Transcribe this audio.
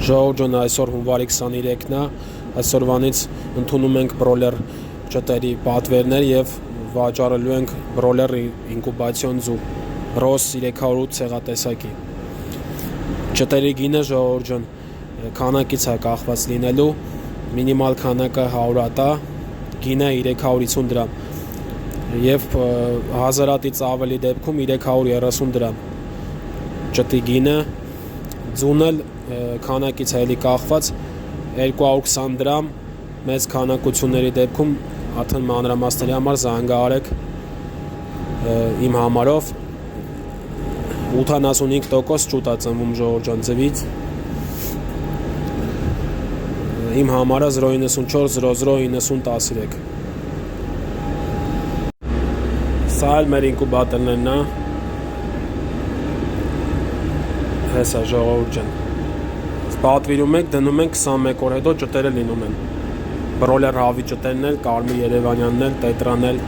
Ժողովուրդ այսօր հունվարի 23-ն է, այսօրվանից ընդունում ենք բրոլեր ճտերի պատվերներ եւ վաճառելու ենք բրոլեր ինկուբացիոն ձու ռոս 308 ցեղատեսակի։ Ճտերի գինը ժողովուրդ քանակից է կախված լինելու, մինիմալ քանակը 100 հատ է, գինը 350 դրամ եւ 1000-ից ավելի դեպքում 330 դրամ։ Ճտի գինը ձուն էլ քանակից էլի կախված 220 դրամ, մեծ քանակությունների դեպքում արդեն մանրամասների համար զանգահարեք իմ համարով 85% ճուտ է ծնվում ժողովրդյան ձվից, իմ համարը 094 00 9013։ Սա էլ մեր ինկուբատորներն է, հեսա ժողովուրդ պատվիրում ենք, դնում ենք 21 օր հետո ճտերը լինում են, բրոլեր հավի ճտերն էլ, կարմիր երևանյանն էլ, տետրանն էլ,